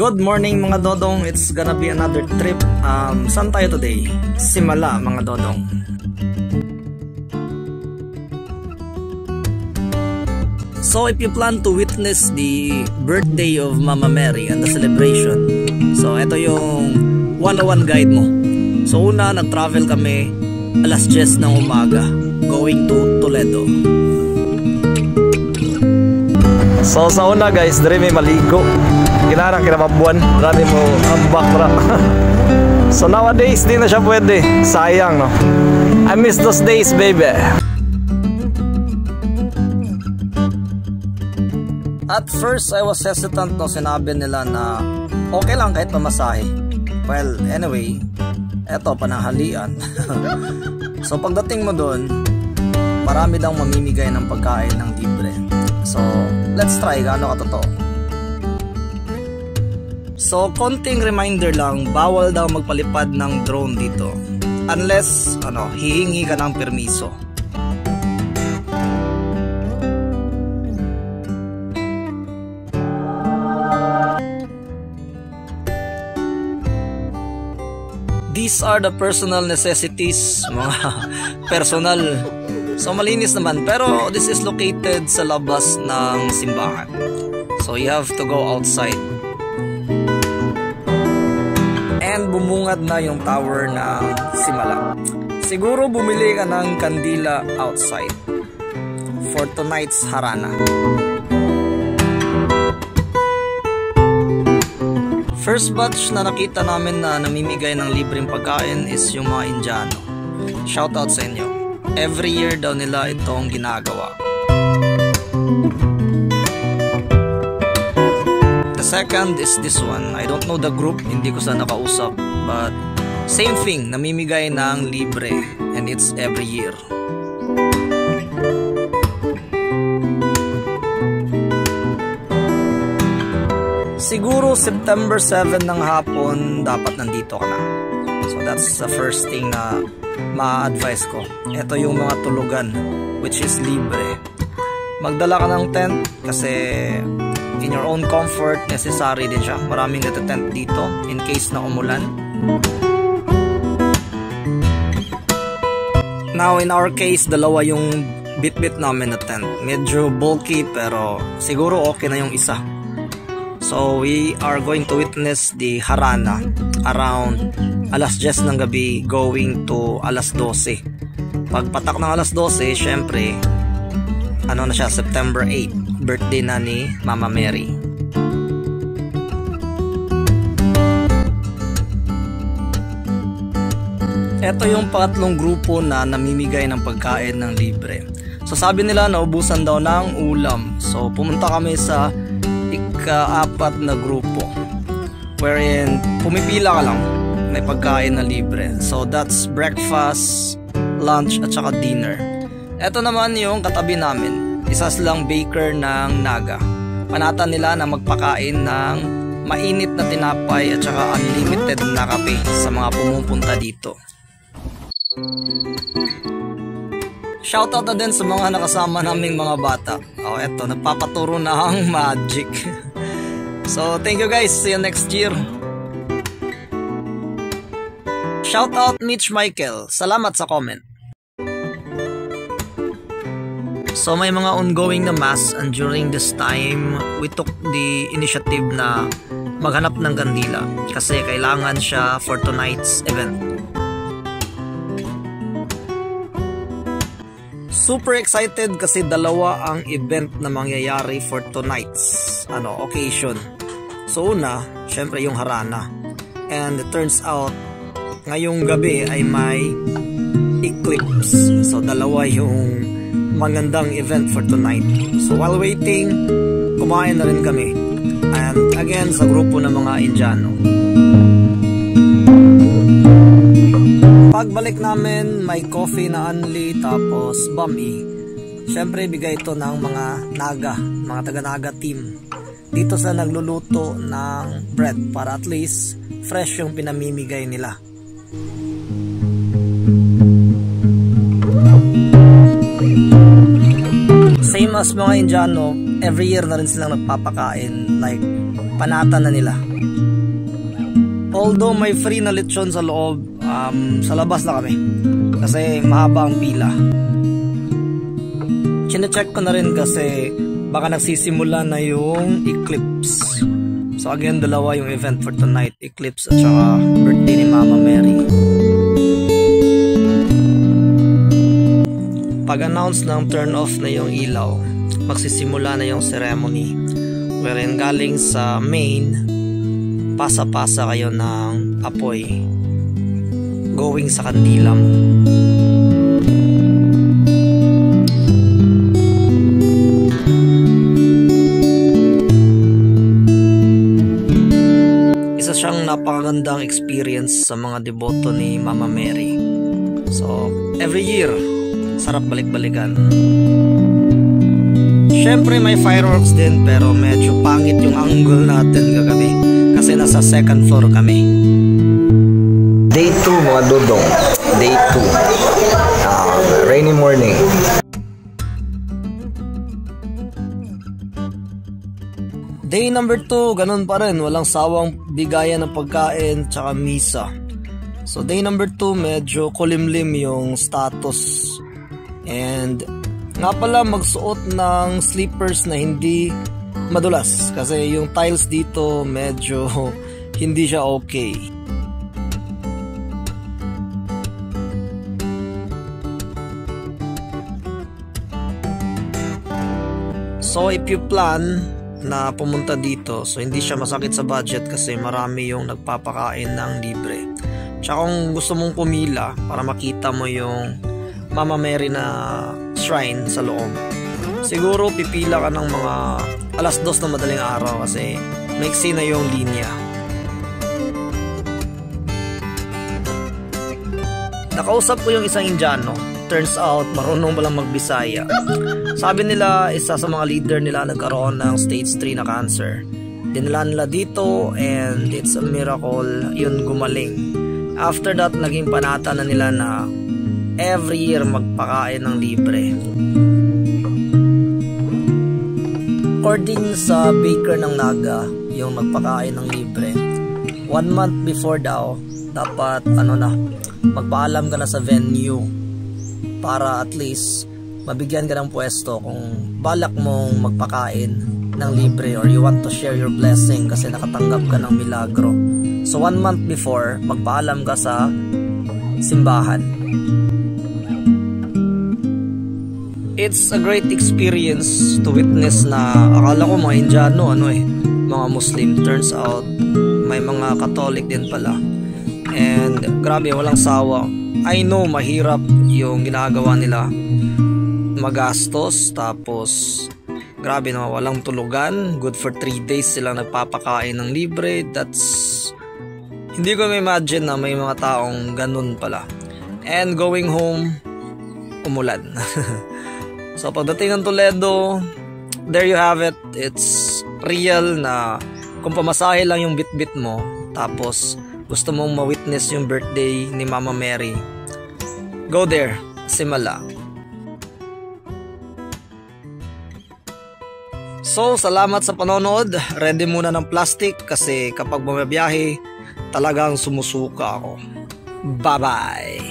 Good morning mga dodong, it's gonna be another trip. Saan tayo today? Simala mga dodong. So if you plan to witness the birthday of Mama Mary and the celebration, so ito yung 101 guide mo. So una, nag-travel kami alas 10 ng umaga going to Toledo. So sa una guys, dire may maligo. Kinarang kinababuan, rani mo ambak ra. So nowadays di na siya pwede. Sayang no. I miss those days, baby. At first I was hesitant no, sinabi nila na okay lang kahit pamasahe. Well, anyway, eto panahalian. So pagdating mo doon, marami daw mamimigay ng pagkain ng libre. So let's try gaano katotoo. So, konting reminder lang, bawal daw magpalipad ng drone dito unless, hihingi ka ng permiso. These are the personal necessities, mga personal. So, malinis naman, pero this is located sa labas ng simbahan. So, you have to go outside. And bumungad na yung tower ng Simala. Siguro bumili ka ng kandila outside for tonight's harana. First batch na nakita namin na namimigay ng libreng pagkain is yung mga Indiano. Shoutout sa inyo. Every year daw nila itong ginagawa. The second is this one. I don't know the group, hindi ko sa nakausap, but same thing, namimigay ng libre and it's every year. Siguro September 7 ng hapon dapat nandito ka na. So that's the first thing na ma-advise ko. Ito yung mga tulugan which is libre. Magdala ka ng tent kasi in your own comfort, necessary din siya. Maraming natatent dito in case na umulan. Now, in our case, dalawa yung bit-bit namin na tent. Medyo bulky pero siguro okay na yung isa. So, we are going to witness the harana around alas 10 ng gabi going to alas 12. Pagpatak ng alas 12, syempre, na siya, September 8. Birthday na ni Mama Mary. Ito yung pangatlong grupo na namimigay ng pagkain ng libre. So sabi nila naubusan daw ng ulam. So pumunta kami sa ika-4 na grupo wherein pumipila ka lang, may pagkain na libre. So that's breakfast, lunch at saka dinner. Ito naman yung katabi namin. Isa silang baker ng Naga. Panatan nila na magpakain ng mainit na tinapay at saka unlimited na kape sa mga pumupunta dito. Shoutout na din sa mga nakasama naming mga bata. Eto, nagpapaturo na ang magic. So, thank you guys. See you next year. Shoutout Mitch Michael. Salamat sa comment. So may mga ongoing na mass and during this time we took the initiative na maghanap ng kandila kasi kailangan siya for tonight's event. Super excited kasi dalawa ang event na mangyayari for tonight's occasion. So una, syempre yung harana. And it turns out ngayong gabi ay may eclipse. So dalawa yung magandang event for tonight. So while waiting, kumain na rin kami. And again, sa grupo ng mga Indiano. Pagbalik namin, may coffee na unli, tapos bami. Siyempre, bigay ito ng mga Naga, mga taga-Naga team. Dito sa nagluluto ng bread para at least fresh yung pinamimigay nila. Same as mga Indiano, every year na rin silang nagpapakain, like panata na nila. although may free na lechon sa loob, sa labas na kami kasi mahaba ang pila. Chine-check ko na rin kasi baka nagsisimula na yung eclipse. So again, dalawa yung event for tonight, eclipse at saka birthday ni Mama Mary. Pag-announce ng turn off na yung ilaw, magsisimula na yung ceremony wherein galing sa main, pasa-pasa kayo ng apoy going sa kandilam. Isa siyang napakagandang experience sa mga deboto ni Mama Mary. So every year sarap balik-balikan. Syempre may fireworks din pero medyo pangit yung angle natin kagabi kasi nasa second floor kami. Day 2 mga dudong. Day 2. Rainy morning. Day number 2, ganun pa rin. Walang sawang bigayan ng pagkain tsaka misa. So day number 2 medyo kulimlim yung status. And nga pala magsuot ng slippers na hindi madulas kasi yung tiles dito medyo hindi siya okay. So if you plan na pumunta dito, so hindi siya masakit sa budget kasi marami yung nagpapakain ng libre. Tsaka kung gusto mong pumila para makita mo yung Mama Mary na shrine sa loob, siguro pipila ka ng mga 2:00 na madaling araw kasi maiksi na yung linya. Nakausap ko yung isang Indiano. Turns out marunong palang magbisaya. Sabi nila isa sa mga leader nila nagkaroon ng stage 3 na cancer. Dinala nila dito and it's a miracle yun gumaling. After that naging panata na nila na every year magpakain ng libre. According sa baker ng Naga, yung magpakain ng libre, 1 month before daw, dapat magpaalam ka na sa venue para at least mabigyan ka ng pwesto kung balak mong magpakain ng libre or you want to share your blessing kasi nakatanggap ka ng milagro. So 1 month before, magpaalam ka sa simbahan. It's a great experience to witness na akala ko mga Indiano, mga Muslim. Turns out, may mga Catholic din pala. And grabe, walang sawa. I know, mahirap yung ginagawa nila. Magastos, tapos grabe na walang tulugan. Good for 3 days silang nagpapakain ng libre. Hindi ko ma-imagine na may mga taong ganun pala. And going home, umulan. So pagdating ng Toledo, there you have it. It's real na kung pamasahe lang yung bit-bit mo, tapos gusto mong ma-witness yung birthday ni Mama Mary, go there, Simala. So salamat sa panonood. Ready muna ng plastic kasi kapag bumabiyahe talagang sumusuka ako. Bye bye.